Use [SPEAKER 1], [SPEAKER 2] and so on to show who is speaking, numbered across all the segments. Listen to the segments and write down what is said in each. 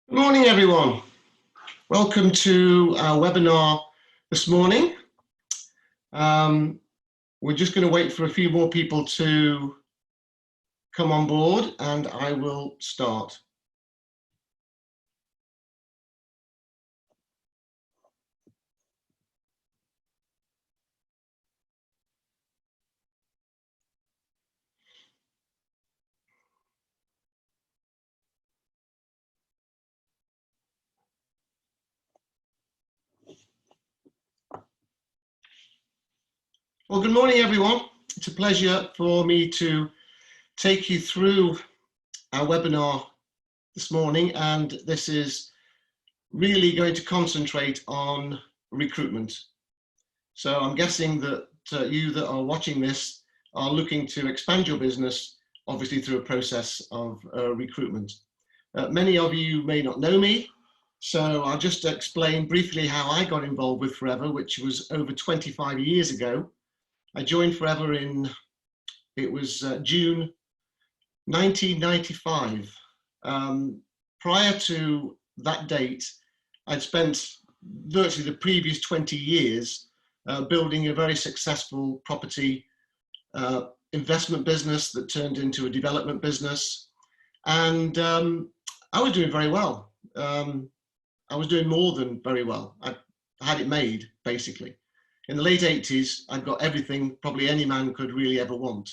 [SPEAKER 1] Good morning, everyone. Welcome to our webinar this morning. We're just going to wait for a few more people to come on board and I will start. Well, good morning, everyone. It's a pleasure for me to take you through our webinar this morning, and this is really going to concentrate on recruitment. So I'm guessing that you that are watching this are looking to expand your business, obviously through a process of recruitment. Many of you may not know me, so I'll just explain briefly how I got involved with Forever, which was over 25 years ago. I joined Forever in, it was June 1995. Prior to that date, I'd spent virtually the previous 20 years building a very successful property investment business that turned into a development business. And I was doing very well. I was doing more than very well. I had it made, basically. In the late 80s, I'd got everything probably any man could really ever want.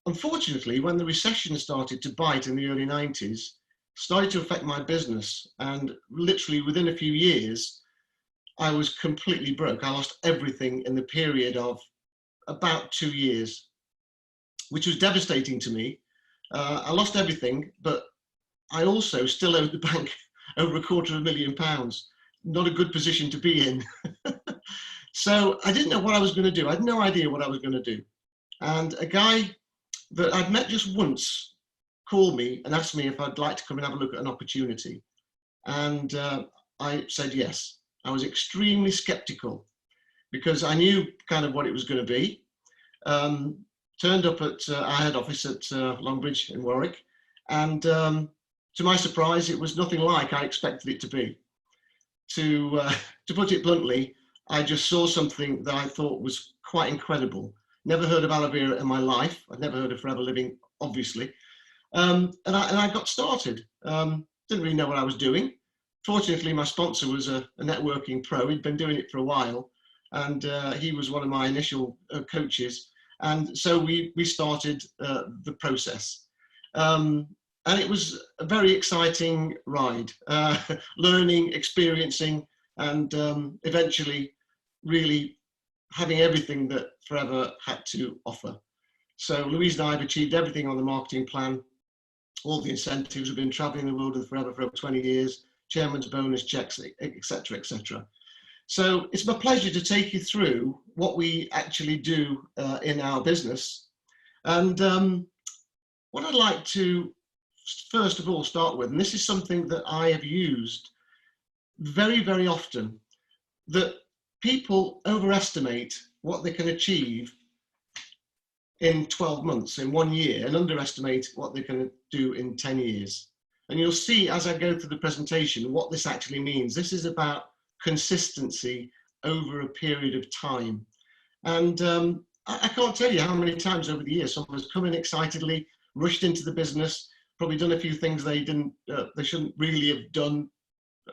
[SPEAKER 1] Unfortunately, when the recession started to bite in the early 90s, started to affect my business. And literally within a few years, I was completely broke. I lost everything in the period of about 2 years, which was devastating to me. I lost everything, but I also still owed the bank over £250,000. Not a good position to be in. So I didn't know what I was going to do. I had no idea what I was going to do. And a guy that I'd met just once called me and asked me if I'd like to come and have a look at an opportunity. And I said yes. I was extremely skeptical because I knew kind of what it was going to be. Turned up at our head office at Longbridge in Warwick, and to my surprise, it was nothing like I expected it to be. To put it bluntly, I just saw something that I thought was quite incredible. Never heard of aloe vera in my life. I'd never heard of Forever Living, obviously. And I got started. Didn't really know what I was doing. Fortunately, my sponsor was a networking pro. He'd been doing it for a while, and he was one of my initial coaches. And so we started the process. And it was a very exciting ride, learning, experiencing, and eventually really having everything that Forever had to offer. So Louise and I have achieved everything on the marketing plan, all the incentives. We've been traveling the world with Forever for over 20 years, chairman's bonus checks, etc., etc. So it's my pleasure to take you through what we actually do in our business. And what I'd like to first of all start with, and this is something that I have used very, very often, that people overestimate what they can achieve in 12 months, in 1 year, and underestimate what they can do in 10 years. And you'll see as I go through the presentation what this actually means. This is about consistency over a period of time. And I can't tell you how many times over the years someone has come in excitedly, rushed into the business, probably done a few things they shouldn't really have done.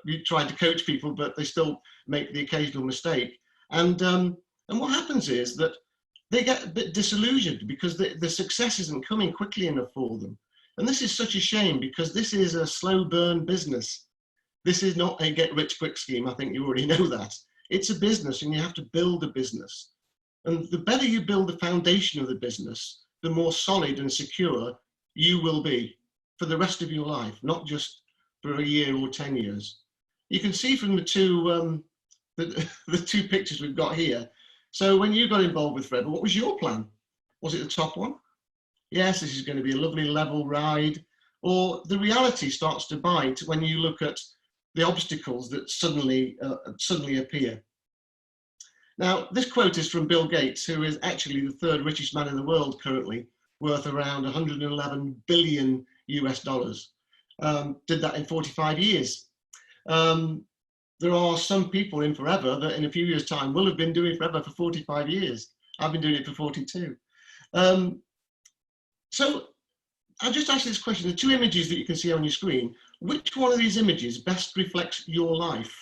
[SPEAKER 1] You tried to coach people, but they still make the occasional mistake. And what happens is that they get a bit disillusioned because the success isn't coming quickly enough for them. And this is such a shame because this is a slow burn business. This is not a get rich quick scheme. I think you already know that. It's a business and you have to build a business. And the better you build the foundation of the business, the more solid and secure you will be for the rest of your life, not just for a year or 10 years. You can see from the two pictures we've got here. So when you got involved with Forever, what was your plan? Was it the top one? Yes, this is going to be a lovely level ride. Or the reality starts to bite when you look at the obstacles that suddenly appear. Now, this quote is from Bill Gates, who is actually the third richest man in the world currently, worth around 111 billion US dollars. did that in 45 years. There are some people in forever that in a few years' time will have been doing forever for 45 years. I've been doing it for 42. So I'll just ask this question. The two images that you can see on your screen, which one of these images best reflects your life?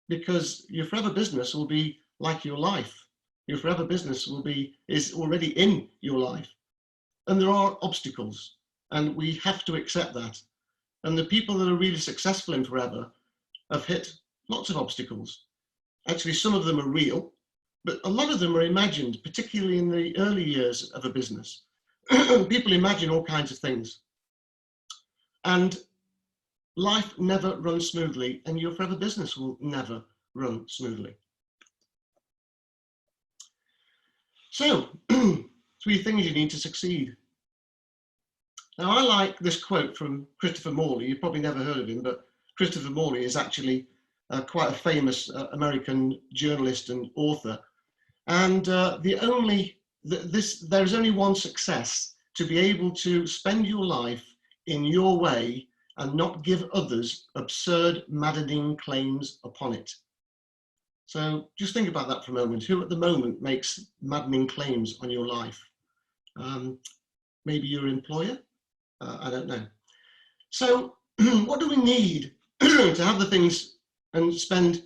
[SPEAKER 1] Because your forever business will be like your life. Your forever business is already in your life. And there are obstacles, and we have to accept that. And the people that are really successful in forever have hit lots of obstacles. Actually, some of them are real, but a lot of them are imagined, particularly in the early years of a business. People imagine all kinds of things. And life never runs smoothly, and your forever business will never run smoothly. So, 3 things you need to succeed. Now, I like this quote from Christopher Morley. You've probably never heard of him, but Christopher Morley is actually quite a famous American journalist and author. And there's only one success: to be able to spend your life in your way and not give others absurd, maddening claims upon it. So just think about that for a moment. Who at the moment makes maddening claims on your life? Maybe your employer? I don't know. So what do we need to have the things and spend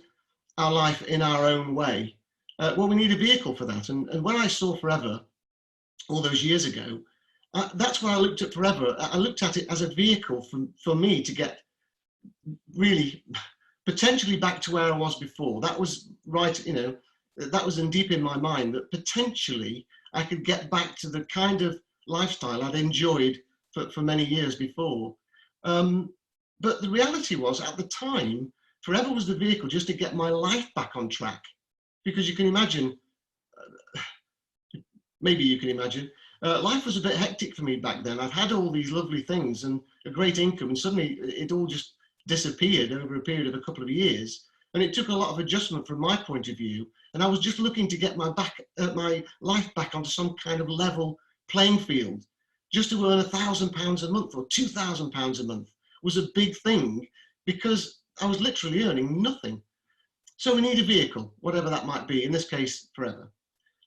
[SPEAKER 1] our life in our own way? Well, we need a vehicle for that. And when I saw Forever all those years ago, that's where I looked at Forever. I looked at it as a vehicle for me to get really potentially back to where I was before. That was right, that was in deep in my mind, that potentially I could get back to the kind of lifestyle I'd enjoyed for many years before. But the reality was, at the time, Forever was the vehicle just to get my life back on track. Because you can imagine, maybe you can imagine, life was a bit hectic for me back then. I'd had all these lovely things and a great income, and suddenly it all just disappeared over a period of a couple of years. And it took a lot of adjustment from my point of view. And I was just looking to get my life back onto some kind of level playing field. Just to earn £1,000 a month or £2,000 a month was a big thing, because I was literally earning nothing. So we need a vehicle, whatever that might be, in this case, Forever.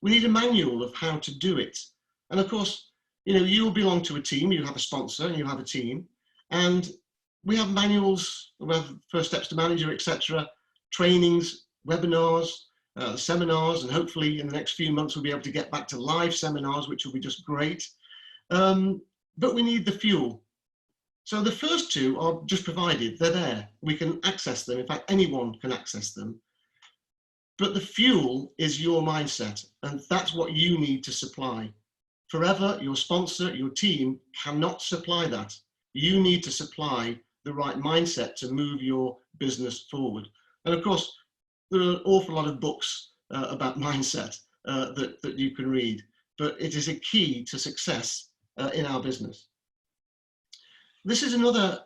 [SPEAKER 1] We need a manual of how to do it. And of course, you'll belong to a team, you have a sponsor and you have a team. And we have manuals, we have First Steps to Manager, etc., trainings, webinars, seminars, and hopefully in the next few months we'll be able to get back to live seminars, which will be just great. But we need the fuel. So the first two are just provided, they're there. We can access them. In fact, anyone can access them. But the fuel is your mindset, and that's what you need to supply. Forever, your sponsor, your team cannot supply that. You need to supply the right mindset to move your business forward. And of course, there are an awful lot of books about mindset that you can read, but it is a key to success in our business. This is another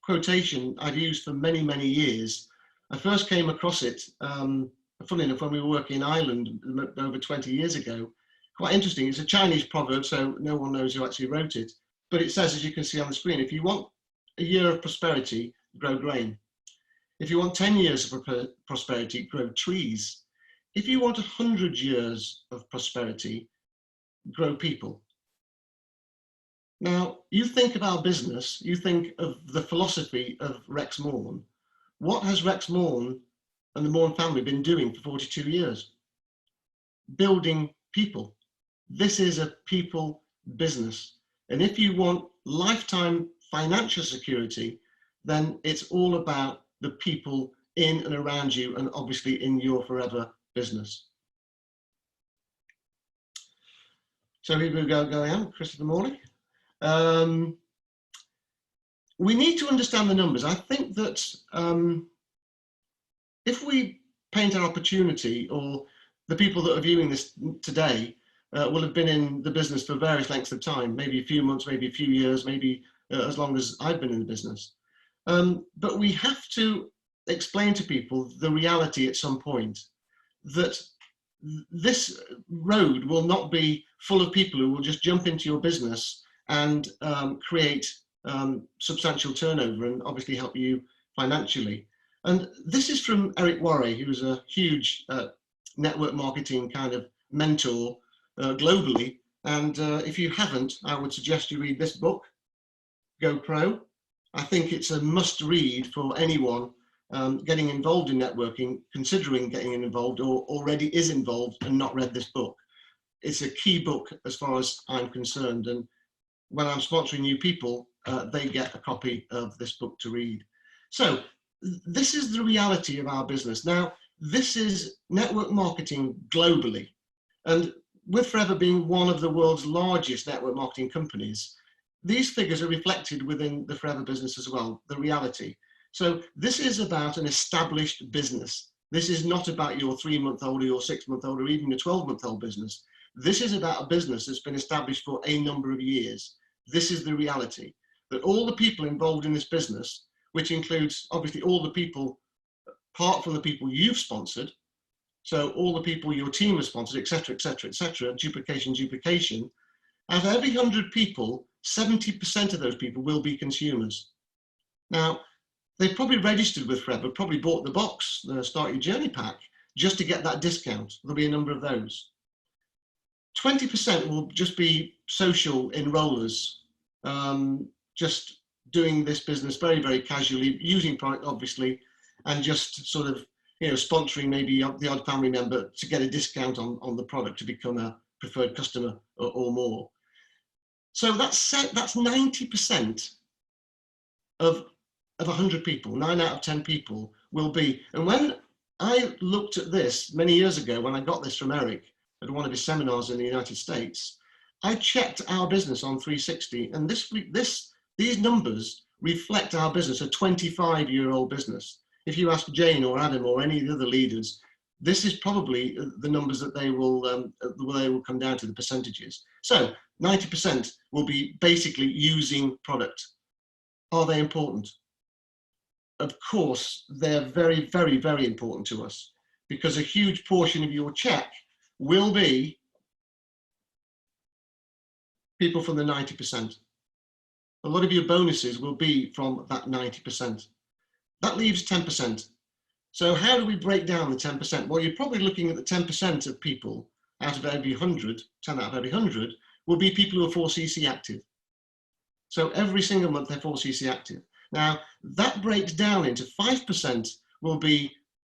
[SPEAKER 1] quotation I've used for many, many years. I first came across it, funnily enough, when we were working in Ireland over 20 years ago. Quite interesting. It's a Chinese proverb, so no one knows who actually wrote it. But it says, as you can see on the screen, if you want a year of prosperity, grow grain. If you want 10 years of prosperity, grow trees. If you want 100 years of prosperity, grow people. Now, you think of our business, you think of the philosophy of Rex Morn. What has Rex Morn and the Morn family been doing for 42 years? Building people. This is a people business. And if you want lifetime financial security, then it's all about the people in and around you, and obviously in your forever business. So here we go on, Christopher Morley. We need to understand the numbers. I think that if we paint our opportunity, or the people that are viewing this today will have been in the business for various lengths of time, maybe a few months, maybe a few years, maybe as long as I've been in the business. But we have to explain to people the reality at some point, that this road will not be full of people who will just jump into your business and create substantial turnover and obviously help you financially. And this is from Eric Worre, who's a huge network marketing kind of mentor globally. And if you haven't, I would suggest you read this book, Go Pro. I think it's a must read for anyone getting involved in networking, considering getting involved, or already is involved and not read this book. It's a key book as far as I'm concerned. And when I'm sponsoring new people, they get a copy of this book to read. So this is the reality of our business. Now, this is network marketing globally. And with Forever being one of the world's largest network marketing companies, these figures are reflected within the Forever business as well, the reality. So this is about an established business. This is not about your 3-month-old or your 6-month-old or even your 12-month-old business. This is about a business that's been established for a number of years. This is the reality, that all the people involved in this business, which includes obviously all the people, apart from the people you've sponsored, so all the people your team has sponsored, et cetera, duplication. Out of every 100 people, 70% of those people will be consumers. Now, they've probably registered with Forever, probably bought the box, the Start Your Journey pack, just to get that discount. There'll be a number of those. 20% will just be social enrollers, just doing this business very, very casually, using product obviously, and just sort of, sponsoring maybe the odd family member to get a discount on the product to become a preferred customer or more. So that's 90% of 100 people, 9 out of 10 people will be. And when I looked at this many years ago, when I got this from Eric at one of his seminars in the United States, I checked our business on 360, and these numbers reflect our business, a 25-year-old business. If you ask Jane or Adam or any of the other leaders, this is probably the numbers that they will come down to, the percentages. So 90% will be basically using product. Are they important? Of course, they're very, very, very important to us, because a huge portion of your check will be people from the 90%. A lot of your bonuses will be from that 90%. That leaves 10%. So how do we break down the 10%? Well, you're probably looking at the 10% of people out of every 100, 10 out of every 100, will be people who are 4CC active. So every single month they're 4CC active. Now, that breaks down into 5% will be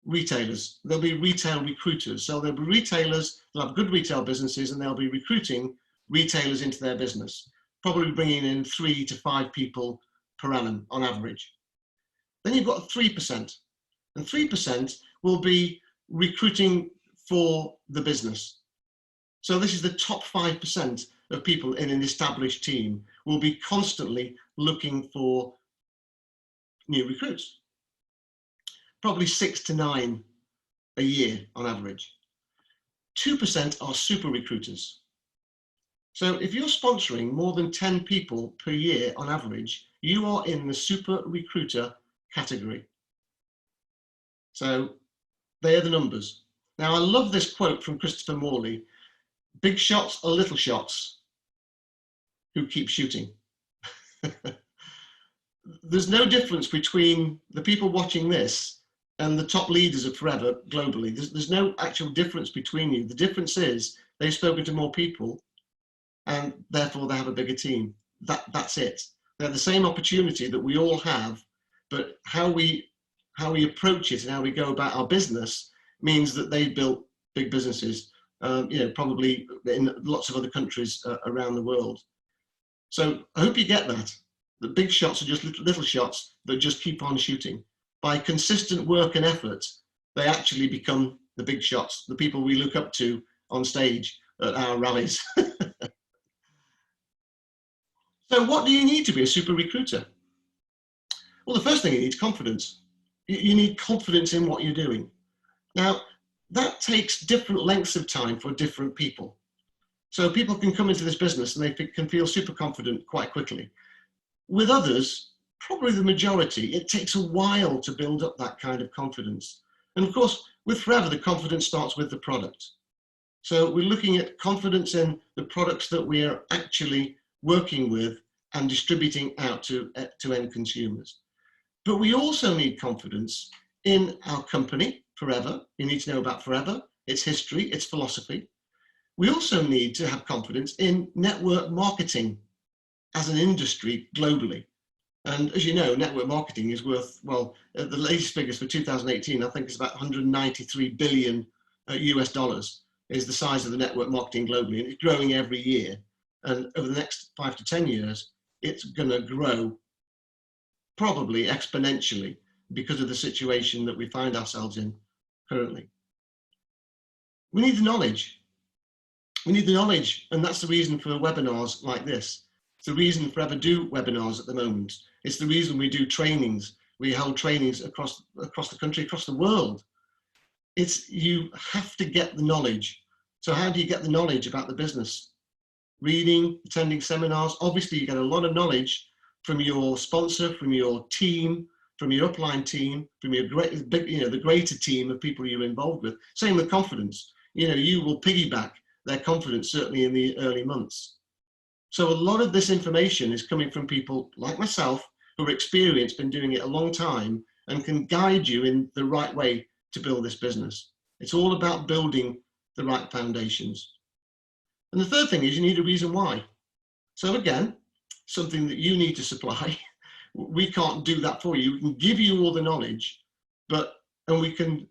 [SPEAKER 1] retailers. They'll be retail recruiters. So they'll be retailers, they'll have good retail businesses, and they'll be recruiting retailers into their business, probably bringing in 3 to 5 people per annum on average. Then you've got 3%, and 3% will be recruiting for the business. So this is the top 5% of people in an established team will be constantly looking for new recruits, probably 6 to 9 a year on average. 2% are super recruiters. So if you're sponsoring more than 10 people per year on average, you are in the super recruiter category. So they are the numbers. Now, I love this quote from Christopher Morley: big shots are little shots who keep shooting. There's no difference between the people watching this and the top leaders of Forever globally. There's no actual difference between you. The difference is they've spoken to more people and therefore they have a bigger team. That's it. They have the same opportunity that we all have, but how we approach it and how we go about our business means that they've built big businesses, probably in lots of other countries around the world. So I hope you get that. The big shots are just little shots that just keep on shooting. By consistent work and effort, they actually become the big shots, the people we look up to on stage at our rallies. So what do you need to be a super recruiter? Well, the first thing you need is confidence. You need confidence in what you're doing. Now, that takes different lengths of time for different people. So people can come into this business and they can feel super confident quite quickly. With others, probably the majority, it takes a while to build up that kind of confidence. And of course, with Forever, the confidence starts with the product. So we're looking at confidence in the products that we are actually working with and distributing out to end consumers. But we also need confidence in our company, Forever. You need to know about Forever, its history, its philosophy. We also need to have confidence in network marketing as an industry globally. And as you know, network marketing is worth, well, the latest figures for 2018, I think it's about 193 billion US dollars is the size of the network marketing globally, and it's growing every year. And over the next 5 to 10 years, it's going to grow probably exponentially because of the situation that we find ourselves in currently. We need the knowledge. We need the knowledge, and that's the reason for webinars like this. It's the reason Forever do webinars at the moment. It's the reason we do trainings. We hold trainings across the country, across the world. It's you have to get the knowledge. So how do you get the knowledge about the business? Reading, attending seminars. Obviously, you get a lot of knowledge from your sponsor, from your team, from your upline team, from your the greater team of people you're involved with. Same with confidence. You will piggyback their confidence, certainly in the early months. So a lot of this information is coming from people like myself who are experienced, been doing it a long time, and can guide you in the right way to build this business. It's all about building the right foundations. And the third thing is you need a reason why. So again, something that you need to supply. We can't do that for you. We can give you all the knowledge, and we can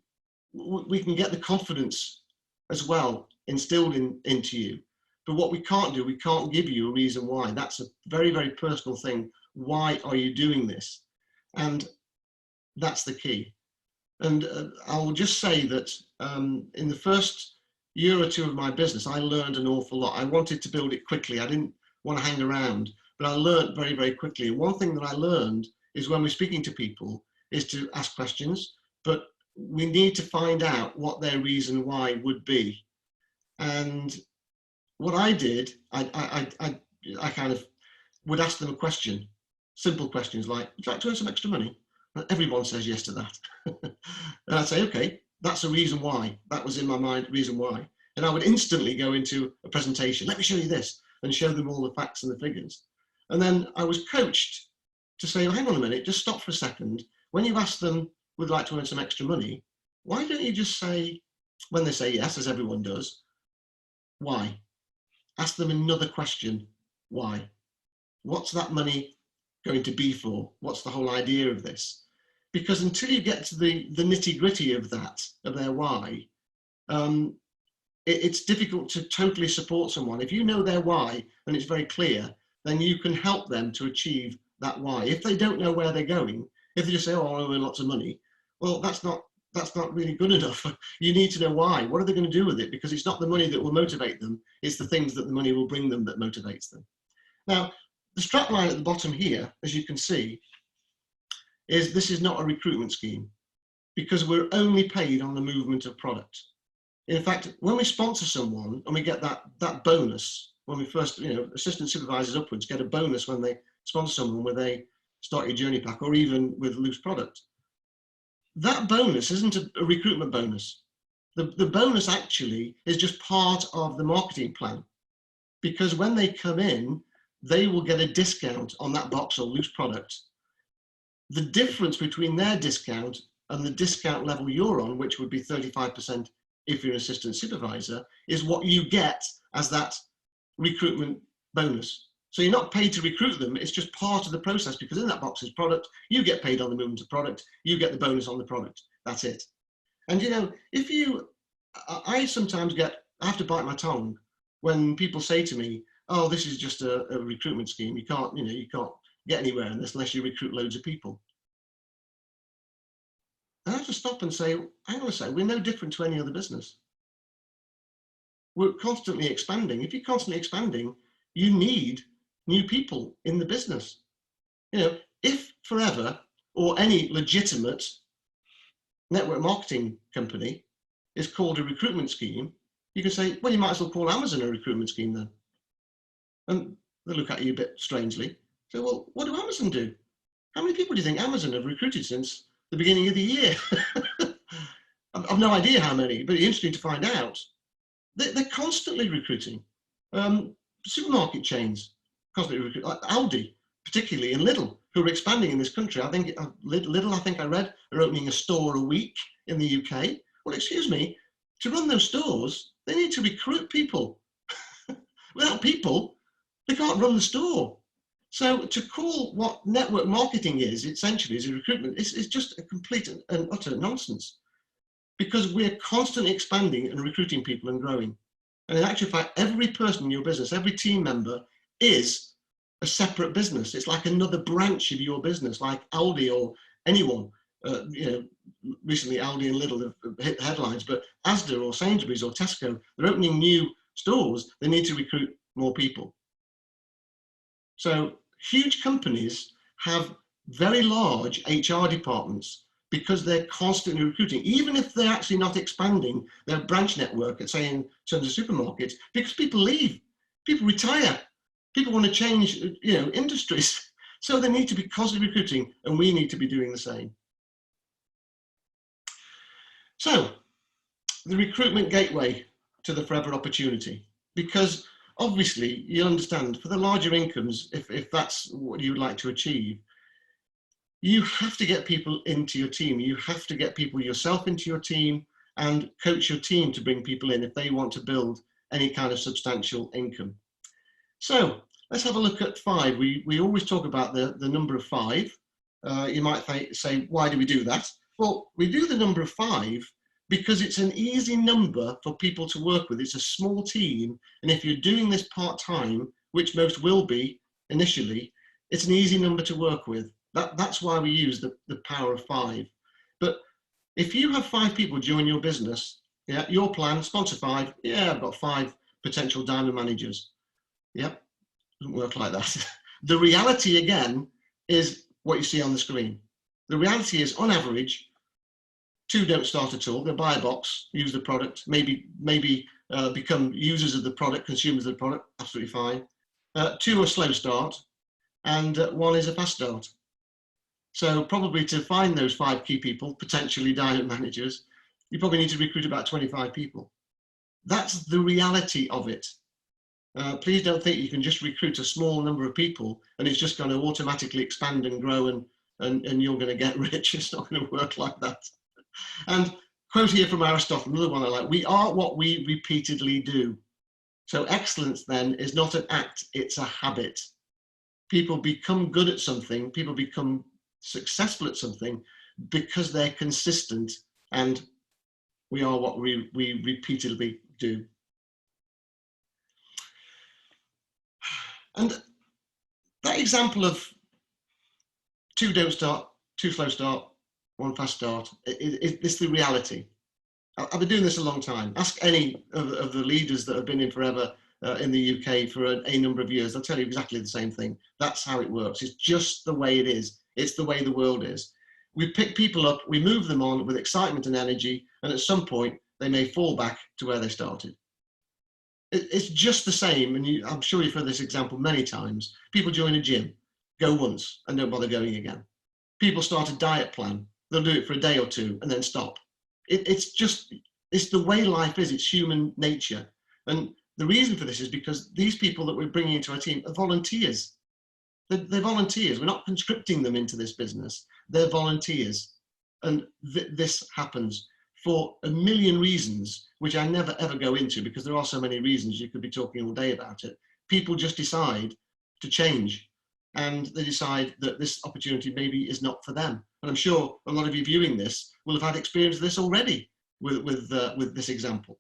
[SPEAKER 1] get the confidence as well instilled into you. But what we can't do, we can't give you a reason why. That's a very, very personal thing. Why are you doing this? And that's the key. And I will just say that in the first year or two of my business, I learned an awful lot. I wanted to build it quickly. I didn't want to hang around, but I learned very, very quickly. And one thing that I learned is when we're speaking to people is to ask questions, but we need to find out what their reason why would be. And what I did, I kind of would ask them a question, simple questions like, would you like to earn some extra money? And everyone says yes to that. And I'd say, okay, that's a reason why. That was in my mind, reason why. And I would instantly go into a presentation. Let me show you this, and show them all the facts and the figures. And then I was coached to say, well, hang on a minute, just stop for a second. When you ask them, would like to earn some extra money, why don't you just say, when they say yes, as everyone does, why? Ask them another question. Why? What's that money going to be for? What's the whole idea of this? Because until you get to the nitty gritty of that, of their why, it's difficult to totally support someone. If you know their why and it's very clear, then you can help them to achieve that why. If they don't know where they're going, if they just say, oh, I want to earn lots of money, well, that's not really good enough. You need to know why. What are they going to do with it? Because it's not the money that will motivate them. It's the things that the money will bring them that motivates them. Now, the strap line at the bottom here, as you can see, this is not a recruitment scheme because we're only paid on the movement of product. In fact, when we sponsor someone and we get that bonus, when we first, assistant supervisors upwards get a bonus when they sponsor someone where they start your journey pack or even with loose product. That bonus isn't a recruitment bonus. The bonus actually is just part of the marketing plan, because when they come in, they will get a discount on that box or loose product. The difference between their discount and the discount level you're on, which would be 35% if you're an assistant supervisor, is what you get as that recruitment bonus. So you're not paid to recruit them, it's just part of the process, because in that box is product, you get paid on the movement of product, you get the bonus on the product, that's it. And I sometimes I have to bite my tongue when people say to me, oh, this is just a recruitment scheme, you can't get anywhere in this unless you recruit loads of people. I have to stop and say, hang on a second, we're no different to any other business. We're constantly expanding. If you're constantly expanding, you need new people in the business. If Forever or any legitimate network marketing company is called a recruitment scheme, you can say, well, you might as well call Amazon a recruitment scheme then. And they look at you a bit strangely. So, well, what do Amazon do? How many people do you think Amazon have recruited since the beginning of the year? I've no idea how many, but it's interesting to find out. They're constantly recruiting. Supermarket chains, constantly recruit, like Aldi, particularly, and Lidl, who are expanding in this country. I think Lidl, I think I read, are opening a store a week in the UK. Well, excuse me, to run those stores, they need to recruit people. Without people, they can't run the store. So to call what network marketing is, essentially, is a recruitment, is just a complete and utter nonsense, because we're constantly expanding and recruiting people and growing. And in actual fact, every person in your business, every team member is a separate business. It's like another branch of your business, like Aldi or anyone. Recently Aldi and Lidl have hit headlines, but Asda or Sainsbury's or Tesco, they're opening new stores. They need to recruit more people. So huge companies have very large HR departments because they're constantly recruiting, even if they're actually not expanding their branch network, say in terms of supermarkets, because people leave, people retire, people want to change, industries. So they need to be constantly recruiting, and we need to be doing the same. So the recruitment gateway to the forever opportunity, because obviously you understand for the larger incomes, if that's what you would like to achieve, you have to get people into your team. You have to get people yourself into your team and coach your team to bring people in if they want to build any kind of substantial income. So let's have a look at 5. We always talk about the number of 5. You might say, why do we do that? Well, we do the number of 5 because it's an easy number for people to work with. It's a small team. And if you're doing this part-time, which most will be initially, it's an easy number to work with. That's why we use the power of 5. But if you have 5 people join your business, your plan, sponsor 5, I've got 5 potential diamond managers. Yep, doesn't work like that. The reality, again, is what you see on the screen. The reality is, on average, 2 don't start at all. They buy a box, use the product, maybe become users of the product, consumers of the product, absolutely fine. 2 are slow start, and 1 is a fast start. So probably to find those 5 key people, potentially diamond managers, you probably need to recruit about 25 people. That's the reality of it. Please don't think you can just recruit a small number of people and it's just going to automatically expand and grow and you're going to get rich. It's not going to work like that. And quote here from Aristotle, another one I like: we are what we repeatedly do. So excellence then is not an act, it's a habit. People become good at something, people become successful at something because they're consistent, and we are what we repeatedly do. And that example of 2 don't start, 2 slow start, 1 fast start, it's the reality. I've been doing this a long time. Ask any of the leaders that have been in forever in the UK for a number of years. They'll tell you exactly the same thing. That's how it works. It's just the way it is. It's the way the world is. We pick people up, we move them on with excitement and energy, and at some point they may fall back to where they started. It's just the same, and I'm sure you've heard this example many times. People join a gym, go once, and don't bother going again. People start a diet plan. They'll do it for a day or 2 and then stop. It's the way life is. It's human nature. And the reason for this is because these people that we're bringing into our team are volunteers. They're volunteers. We're not conscripting them into this business. They're volunteers. And this happens for a million reasons, which I never ever go into because there are so many reasons. You could be talking all day about it. People just decide to change, and they decide that this opportunity maybe is not for them. And I'm sure a lot of you viewing this will have had experience of this already with this example.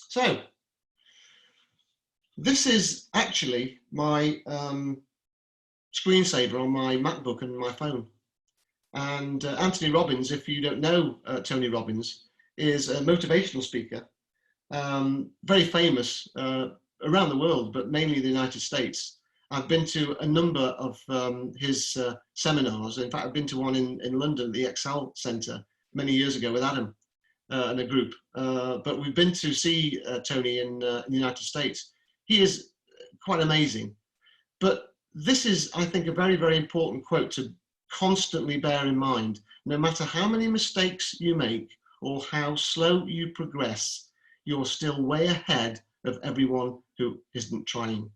[SPEAKER 1] So this is actually my screensaver on my MacBook and my phone. And Anthony Robbins, if you don't know Tony Robbins, is a motivational speaker, very famous around the world, but mainly the United States. I've been to a number of his seminars. In fact, I've been to one in London, the Excel Centre, many years ago with Adam and a group. But we've been to see Tony in the United States. He is quite amazing. But this is, I think, a very, very important quote to constantly bear in mind. No matter how many mistakes you make or how slow you progress, you're still way ahead of everyone who isn't trying.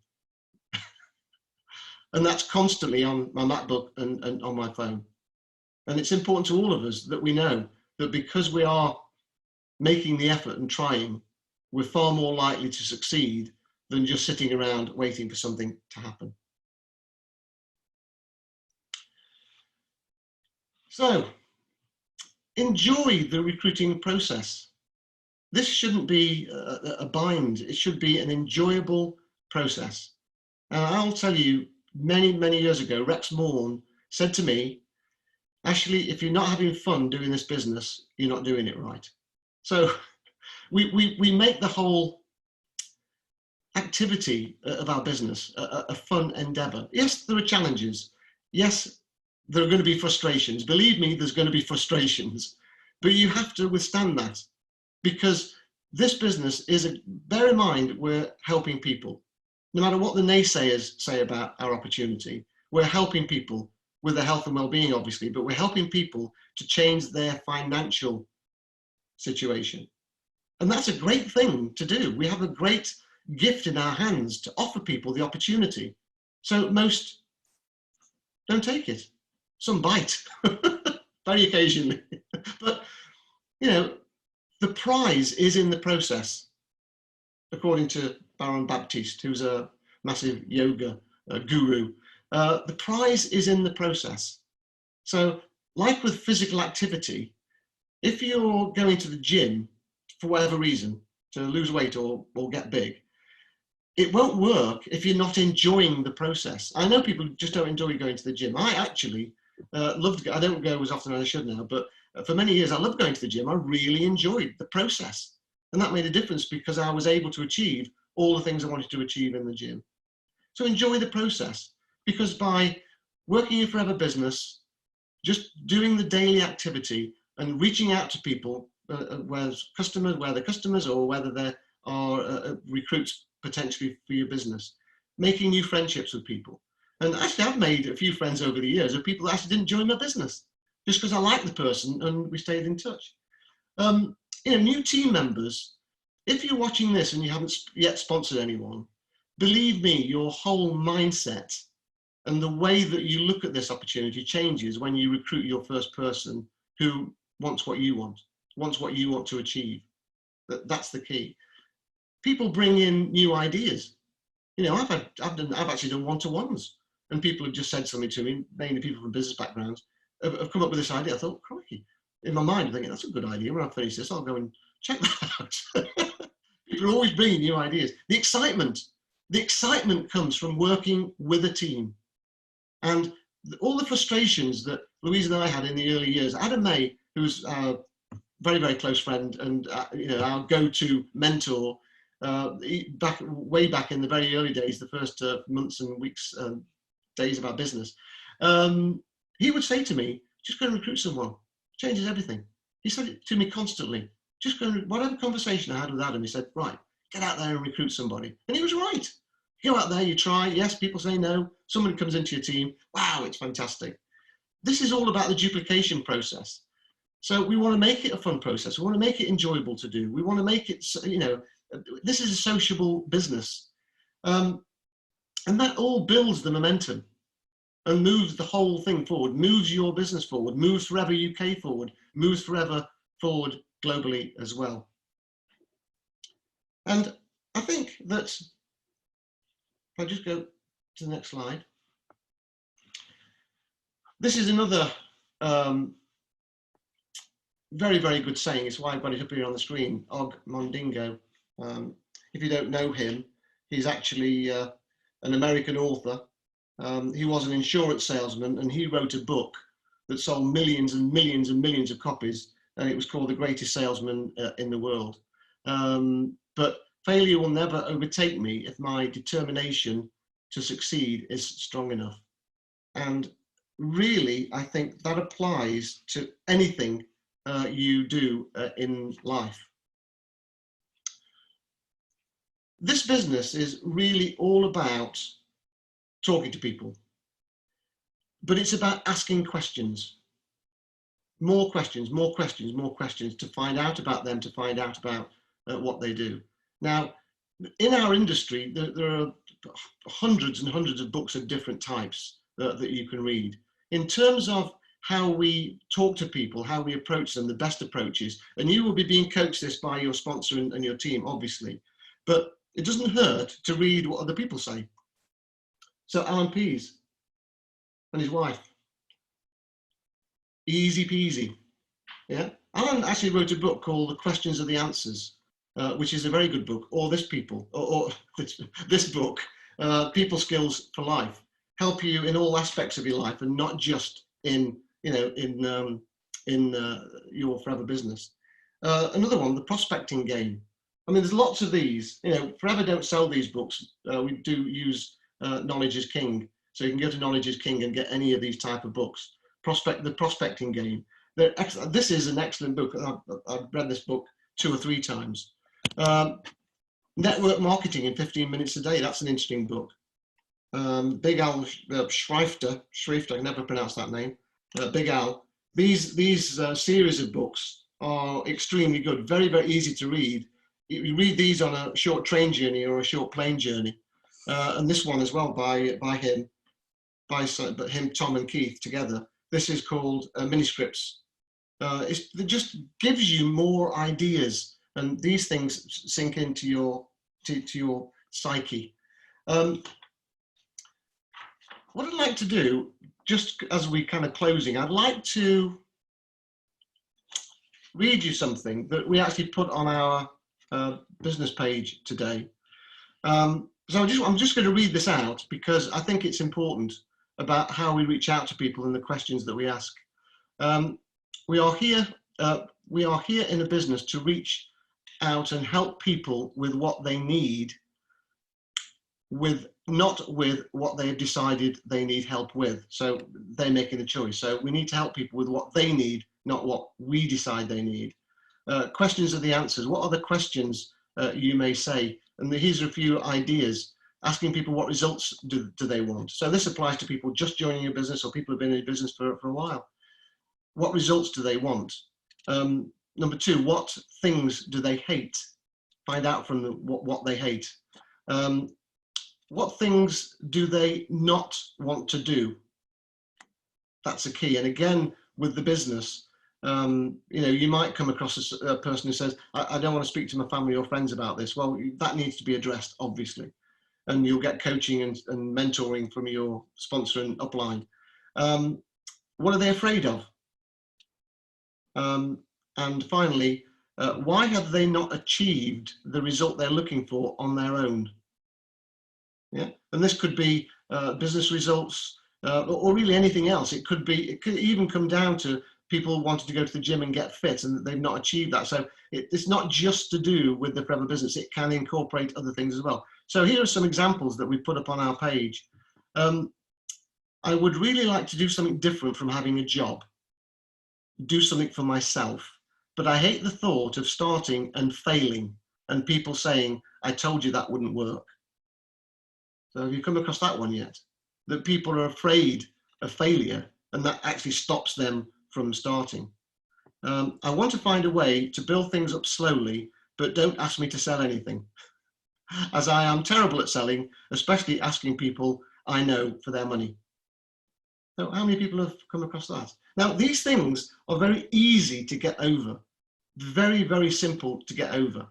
[SPEAKER 1] And that's constantly on my MacBook and on my phone. And it's important to all of us that we know that because we are making the effort and trying, we're far more likely to succeed than just sitting around waiting for something to happen. So, enjoy the recruiting process. This shouldn't be a bind. It should be an enjoyable process. And I'll tell you, many, many years ago, Rex Morn said to me, Ashley, if you're not having fun doing this business, you're not doing it right. So we make the whole activity of our business a fun endeavor. Yes, there are challenges. Yes, there are going to be frustrations. Believe me, there's going to be frustrations, but you have to withstand that, because this business bear in mind, we're helping people. No matter what the naysayers say about our opportunity, we're helping people with their health and well-being, obviously, but we're helping people to change their financial situation. And that's a great thing to do. We have a great gift in our hands to offer people the opportunity. So most don't take it. Some bite, very occasionally. But, you know, the prize is in the process, according to Baron Baptiste, who's a massive yoga guru. The prize is in the process. So, like with physical activity, if you're going to the gym for whatever reason, to lose weight or get big, it won't work if you're not enjoying the process. I know people just don't enjoy going to the gym. I actually loved, I don't go as often as I should now, but for many years I loved going to the gym. I really enjoyed the process. And that made a difference because I was able to achieve all the things I wanted to achieve in the gym. So enjoy the process, because by working your forever business, just doing the daily activity and reaching out to people, whether they're customers or whether they are recruits potentially for your business, making new friendships with people. And actually, I've made a few friends over the years of people that actually didn't join my business, just because I liked the person and we stayed in touch. New team members, if you're watching this and you haven't yet sponsored anyone, believe me, your whole mindset and the way that you look at this opportunity changes when you recruit your first person who wants what you want to achieve. That's the key. People bring in new ideas. You know, I've actually done one-to-ones, and people have just said something to me, mainly people from business backgrounds, have come up with this idea. I thought, crikey, in my mind, I'm thinking, that's a good idea. When I finish this, I'll go and check that out. People are always bringing new ideas. The excitement comes from working with a team. And all the frustrations that Louise and I had in the early years, Adam May, who's a very, very close friend and our go-to mentor, way back in the very early days, the first months and weeks, days of our business, he would say to me, just go and recruit someone, changes everything. He said it to me constantly. Just go, whatever conversation I had with Adam, he said, right, get out there and recruit somebody. And he was right. You go out there, you try, yes, people say no, someone comes into your team, wow, it's fantastic. This is all about the duplication process. So we want to make it a fun process. We want to make it enjoyable to do. We want to make it, this is a sociable business. And that all builds the momentum and moves the whole thing forward, moves your business forward, moves Forever UK forward, moves Forever forward globally as well. And I think that, if I just go to the next slide, this is another very, very good saying. It's why I've got it up here on the screen. Og Mondingo. If you don't know him, he's actually an American author. He was an insurance salesman, and he wrote a book that sold millions and millions and millions of copies, and it was called The Greatest Salesman in the World. But failure will never overtake me if my determination to succeed is strong enough. And really, I think that applies to anything you do in life. This business is really all about talking to people, but it's about asking questions, more questions, more questions, more questions, to find out about them, to find out about what they do. Now, in our industry, there are hundreds and hundreds of books of different types that you can read. In terms of how we talk to people, how we approach them, the best approaches, and you will be being coached this by your sponsor and your team, obviously, but it doesn't hurt to read what other people say. So Alan Pease and his wife, easy peasy. Yeah, Alan actually wrote a book called The Questions Are the Answers, which is a very good book. Or this book, People Skills for Life, help you in all aspects of your life and not just in your forever business. Another one, The Prospecting Game. I mean, there's lots of these. Forever don't sell these books. We do use Knowledge is King, so you can go to Knowledge is King and get any of these type of books. The Prospecting Game. This is an excellent book. I've read this book 2 or 3 times. Network Marketing in 15 Minutes a Day. That's an interesting book. Big Al Schreifter, I can never pronounce that name. Big Al. These series of books are extremely good. Very, very easy to read. You read these on a short train journey or a short plane journey. And this one as well by him, Tom and Keith together. This is called Miniscripts. It just gives you more ideas, and these things sink into your psyche. What I'd like to do, just as we kind of closing, I'd like to read you something that we actually put on our business page today. So I'm just going to read this out because I think it's important about how we reach out to people and the questions that we ask. We are here in a business to reach out and help people with what they need, not with what they have decided they need help with. So they're making a choice. So we need to help people with what they need, not what we decide they need. Questions are the answers. What are the questions you may say? And here's a few ideas. Asking people what results do they want. So this applies to people just joining a business or people who've been in a business for a while. What results do they want? Number 2, what things do they hate? Find out from them what they hate. What things do they not want to do? That's a key. And again, with the business, you might come across a person who says, I don't want to speak to my family or friends about this. Well, that needs to be addressed, obviously. And you'll get coaching and mentoring from your sponsor and upline. What are they afraid of? And finally, why have they not achieved the result they're looking for on their own? Yeah, and this could be business results or really anything else. It could even come down to people wanting to go to the gym and get fit and they've not achieved that. So it's not just to do with the forever business. It can incorporate other things as well. So here are some examples that we put up on our page. I would really like to do something different from having a job, do something for myself, but I hate the thought of starting and failing and people saying, I told you that wouldn't work. So have you come across that one yet? That people are afraid of failure and that actually stops them from starting. I want to find a way to build things up slowly, but don't ask me to sell anything, as I am terrible at selling, especially asking people I know for their money. So how many people have come across that? Now, these things are very easy to get over, very, very simple to get over.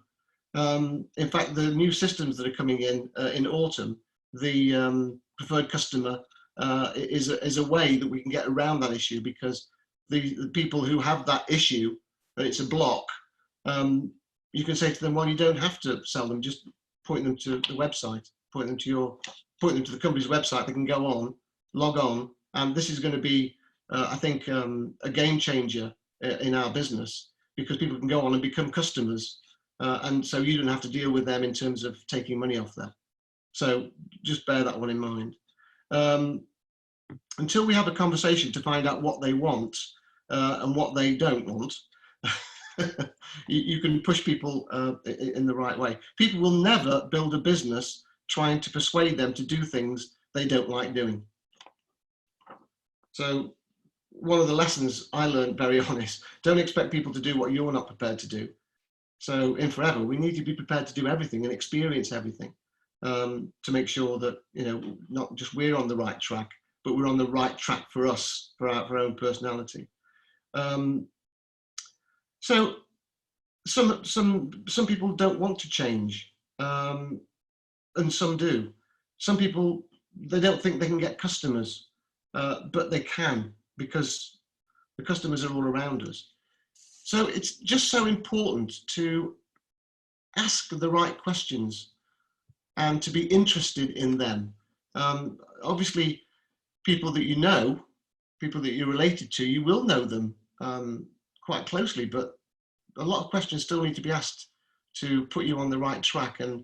[SPEAKER 1] In fact, the new systems that are coming in autumn, the preferred customer is a way that we can get around that issue, because the people who have that issue, and it's a block, you can say to them, well, you don't have to sell them, just point them to the website, point them to the company's website. They can go on, log on, and this is going to be, I think, a game changer in our business, because people can go on and become customers, and so you don't have to deal with them in terms of taking money off them. So just bear that one in mind. Until we have a conversation to find out what they want and what they don't want, you can push people in the right way. People will never build a business trying to persuade them to do things they don't like doing. So one of the lessons I learned, very honest, don't expect people to do what you're not prepared to do. So in Forever, we need to be prepared to do everything and experience everything. to make sure that, not just we're on the right track, but we're on the right track for us, for our own personality. So some people don't want to change, and some do. Some people, they don't think they can get customers, but they can, because the customers are all around us. So it's just so important to ask the right questions and to be interested in them. Obviously, people that you know, people that you're related to, you will know them quite closely, but a lot of questions still need to be asked to put you on the right track and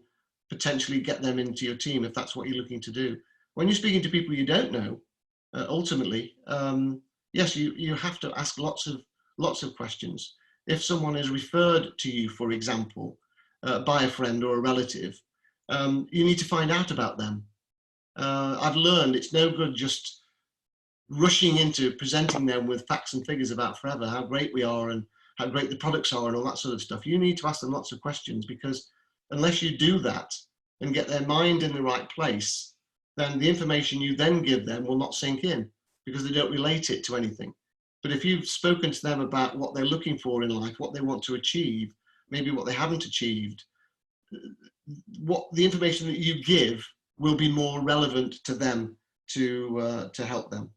[SPEAKER 1] potentially get them into your team if that's what you're looking to do. When you're speaking to people you don't know, ultimately, yes, you have to ask lots of questions. If someone is referred to you, for example, by a friend or a relative, you need to find out about them. I've learned it's no good just rushing into presenting them with facts and figures about Forever, how great we are and how great the products are and all that sort of stuff. You need to ask them lots of questions, because unless you do that and get their mind in the right place, then the information you then give them will not sink in, because they don't relate it to anything. But if you've spoken to them about what they're looking for in life, what they want to achieve, maybe what they haven't achieved, what the information that you give will be more relevant to them to help them.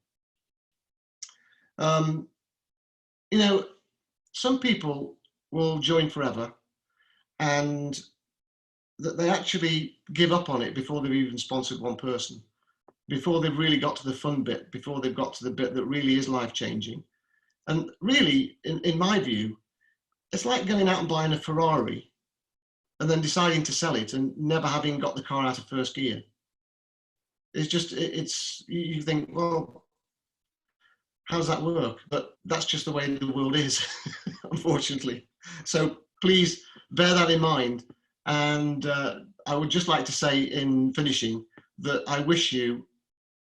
[SPEAKER 1] Some people will join Forever and that they actually give up on it before they've even sponsored one person, before they've really got to the fun bit, before they've got to the bit that really is life-changing. And really, in my view, it's like going out and buying a Ferrari and then deciding to sell it and never having got the car out of first gear. It's just, you think, well, how does that work? But that's just the way the world is, unfortunately. So please bear that in mind. And I would just like to say in finishing that I wish you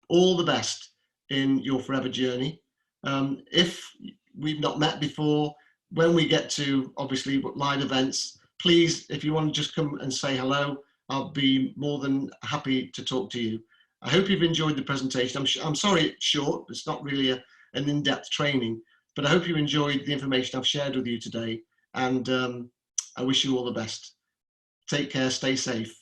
[SPEAKER 1] all the best in your Forever journey. If we've not met before, when we get to obviously live events, please, if you want to just come and say hello, I'll be more than happy to talk to you. I hope you've enjoyed the presentation. I'm sorry it's short. It's not really an in-depth training, but I hope you enjoyed the information I've shared with you today. And I wish you all the best. Take care, stay safe.